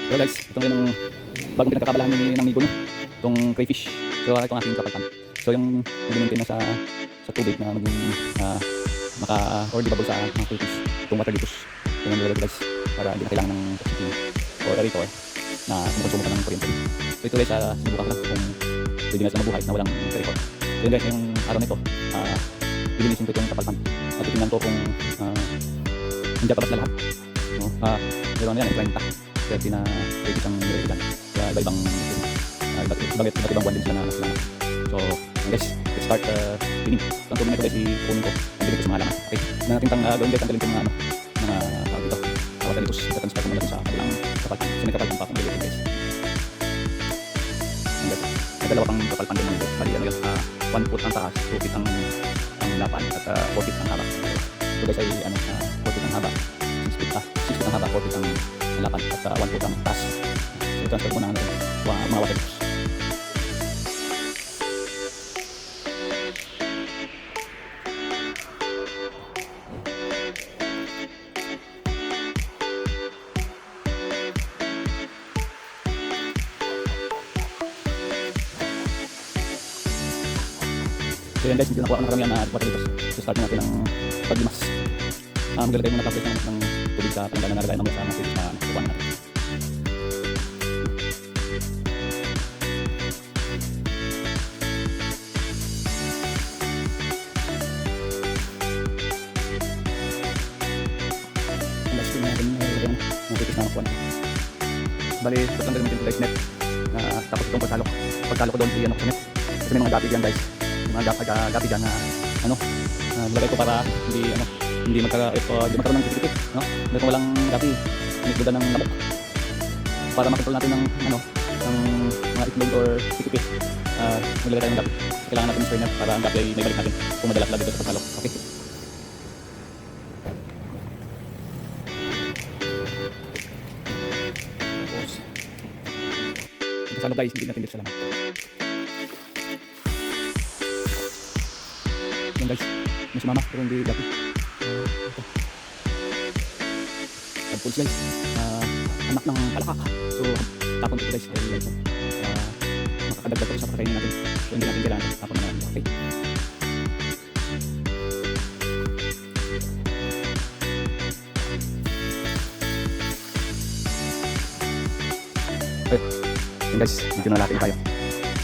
So guys, itong rin ang bagong pinagkakabalahan ng Migo, no? Itong crayfish. So ito ang aking kapalpan. So yung nag-maintain na sa tubig na maging maka-audible sa mga crayfish. Itong water litos. Yung nilagay ko guys, para hindi na kailangan ng oxygen o aerator na kumukonsumo ka ng kuryente. So ito guys, sinubukan ko lang kung pwede nga sila mabuhay na walang aerator. So yun guys, yung araw na ito, lilinisin ko itong kapalpan. At titingnan ko kung hindi pa lahat. No? Pero ano yan, 30 na pwede isang nilagay dyan. Kaya iba-ibang buwan din sila na nasalaman. So guys, let's start cleaning. So ang tubig na ito guys, ipunin ko ang dinig ko sa mga halaman. Okay, nakintang gawin guys, tanggalin ko mga tawag dito. Tawag dito, transfer ko mula dun sa kabilang kapalpan. So may kapalpan pa akong nilagay guys. And guys, may dalawa pang kapalpan din nilagay. Bali ano yun, 1 foot ang taas, 2 feet ang lapan, at 4 feet ang haba. Ito guys ay 4 feet ang haba, 6 feet ang haba, 4 feet ang lapan, at 1 foot ang taas. So transfer muna natin mga water litos. So yan guys, medyo nakuha ko na karamihan na water litos. So start natin ang paglimas. Maglalagay muna tapos ng tubig sa pananggal na nalagay mamaya sa mga tubig na kukuha natin. Ang last na natin nalagay ng tubig na kukuha natin. Bali, tapos lang gawin natin guys net. Tapos itong pagtalo ko doon sa net. Kasi may mga gapi dyan guys. Mga gapi dyan na nilagay ko para hindi magkaroon ng tipit, no? Dahil kung walang gapi, inikludan ng lamok para makontrol natin ng mga itlog or tipit. Maglagay tayo ng gapi. Kailangan natin ng strainer para ang gapi ay may balik natin kung madalas dito sa pagsalok. Okay? Tapos pagsalok guys, hindi natin dito sa laman. Yan guys, may sumama pero hindi gapi. Tagpuls guys, anak ng palaka. So tapon ito guys, makakadagdag ito sa pagkainin natin. So hindi natin kailangan tapon na natin. Okay, yan guys, medyo nalaki na tayo.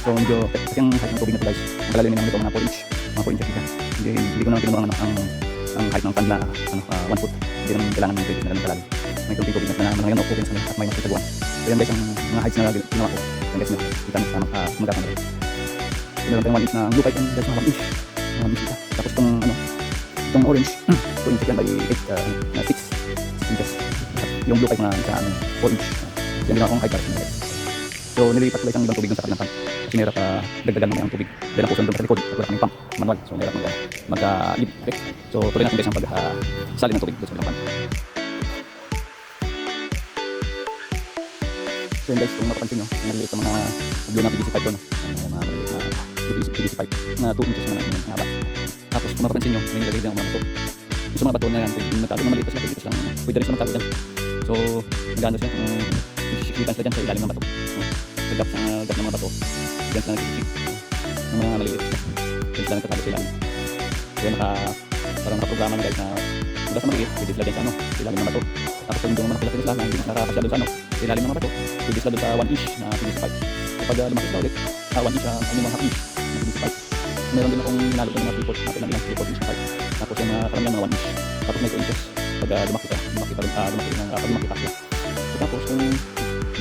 So medyo, kasi ang height ng tubig na ito guys, maglalinin naman ito mga 4 inch. Mga 4 inch dito. Hindi ko naman tinulang ang height ng pan na 1 foot. Hindi naman kailangan ng tubig na ganun kalalim. May tubig na ngayon okay na sa at may nakitaguan. So yan guys, ang mga heights na ginawa ko. Yan guys, kita na magkakang rin. So meron tayong 1 inch na blue pipe guys, mga 1 inch. 1 inch dito. Tapos itong orange, 2 inch yan by 8 na 6 inches. Yung blue pipe na isa 4 inch. Yan ginawa kong height guys. So nililipat ko guys ang ibang tubig dun sa kabilang pan. Kasi mahirap dagdagan naman ang tubig. Dahil ang puson doon sa likod at wala kaming pump manual. So mahirap mag-lib. Okay? So tuloy natin guys ang pag-salin ng tubig doon sa kabilang pan. So yun guys, kung mapapansin nyo, naliliit ang mga blue na PVC pipe doon. Mga maliliit na PVC pipe na 2 inches naman ang haba. Tapos kung mapapansin nyo, may nilagay din ang mga bato. Yung mga bato na yan, kung nagtago na maliit lang, pwede rin sila magtago dyan. So nagano siya, nagsisiklitan sila dyan sa ilalim ng bato. Sa gap ng mga bato, dyan sila nagsisiklik ng mga maliliit sila. Dyan sila nagtatago sa ilalim. So yun, parang nakaprograma na guys na mula sa maliit, pwede sila dyan sa ilalim ng bato. Tapos kung yung mga malaki sila na hindi nakakasya doon sa sa ilalim ng mga bato, pwede sila doon sa 1 inch na PVC pipe. Kapag lumaki sila ulit, 1 inch, 1/2 inch na PVC pipe. Meron din akong nalog ng mga tripod natin ng ilang 3/4 inch na pipe. Tapos yung karamihan mga 1 inch. Tapos may 2 inches. Pag lumaki pa sila. So tapos kung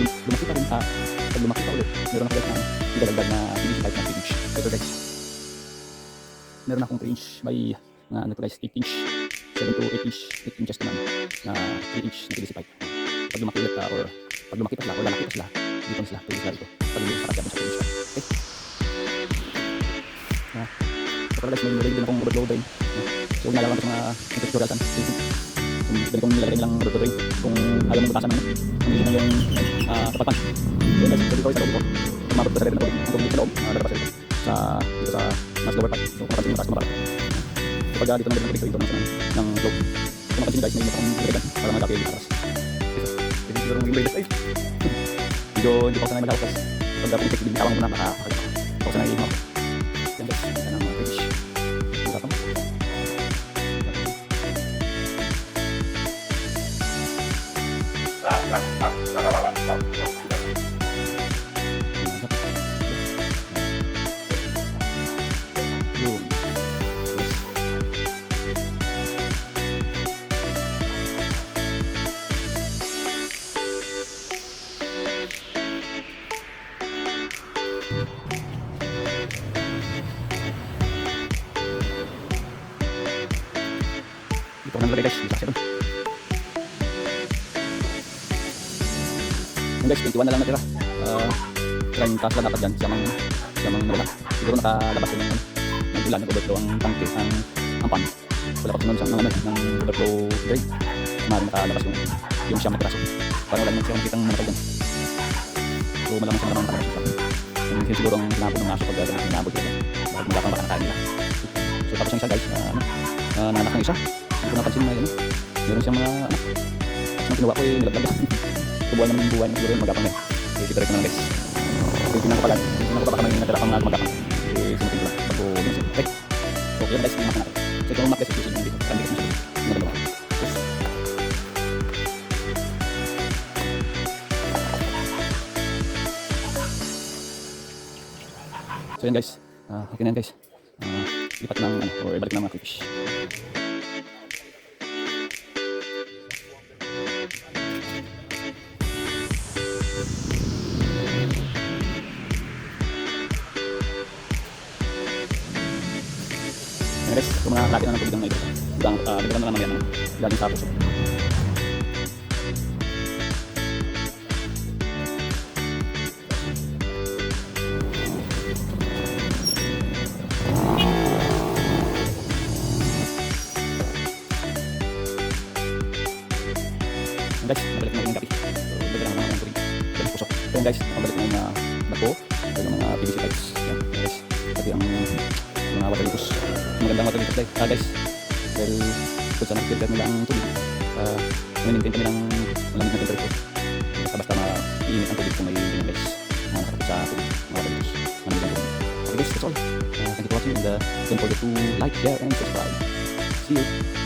lumaki pa rin, pag lumaki pa ulit, meron ako guys na idadagdag na PVC pipe na 3 inch. Ito guys, meron akong 3 inch by 8 inch, 7 to 8 inch, 8 inches naman na 3 inch na PVC pipe. Pag lumaki ulit or pag lumaki pa sila or lalaki pa sila, dito na sila, pwede sila dito. Pag lumaki sa kasya sa 3 inch. Okay? So pala guys, may nilagay din akong overflow drain. So nalawan ko sa mga tutorial saan. Kung pwede kong nilagay nilang overflow drain, kung ayaw mong butasan naman, kung hindi na yung kapatan. So guys, pwede ko sa loob ko. Kung mabot pa sa level ng tubig, ang tubig sa loob, lalabas dito sa mas lower part. So kung mapansin mo taas kumabalat. So pag dito naman din ang tubig, ito naman ng flow. Kung mapansin guys, may akong nilagay para magkakil dito atas. Pwede siguro maging baydas. Ay! Medyo hindi pa ako sanay mag-hawk guys. Pag pinitik, binitawang ko na, baka ako sanay mag-hawk. Yan guys, isa ng mga fish. Ito pa. Yun. Dito ko nang lagay guys, dito kasi doon. Yun guys, 21 na lang natira. Trying task lang dapat dyan, siyamang nawala. Siguro nakalabas yun ng ulan, nag-overflow ang tangke, ang pan. Wala pa sunod ng overflow drain. Maaaring nakalabas yung siyam na piraso. Parang wala naman siya makikitang namatay dyan. So malamang siya naman nakalabas siya. Yun siguro ang hinabot ng aso pag hinabot yun. Bakit magkakang baka nakain nila. So tapos yung isa guys, nanak ng isa. Hindi ko napansin na yun. Meron siyang mga anak. Tapos kinuha ko nilaglag. Tubuhan naman yung buhay niya. Siguro yung magkakang yun. Secret ko na lang guys. Yung pinakapalan. Yung pinakapaka ng natira pang magkakang. Sinutin ko lang. Bago yun siya. Okay. So yun guys, yung maka natin. So ito yung maka guys. Yung dito. Kandi ko na siya. Yung dalawa. So yan guys. Okay na yan guys. Lipat ng or ibalik ng mga fish. Yan guys, kung mga kalapit na ng tubig ng ito, dagdagan na lang mamaya ng galing sa puso. Yan guys, nabalik na yung gabi. So, dagdagan na lang ng tubig galing sa puso. So yan guys, nakabalik na yung nako, yung mga PVC pipes. Yan guys, pati ang mga water litos. Magandang water litos guys. Dahil kung saan nakikita nila ang tubig, maintain kami ng malamig na temperature. Basta mainit ang tubig kung may ganyan guys. Nakakapit sa tubig, mga water litos. Malamig ang tubig. Okay guys, that's all. Thank you for watching and don't forget to like, share, and subscribe. See you!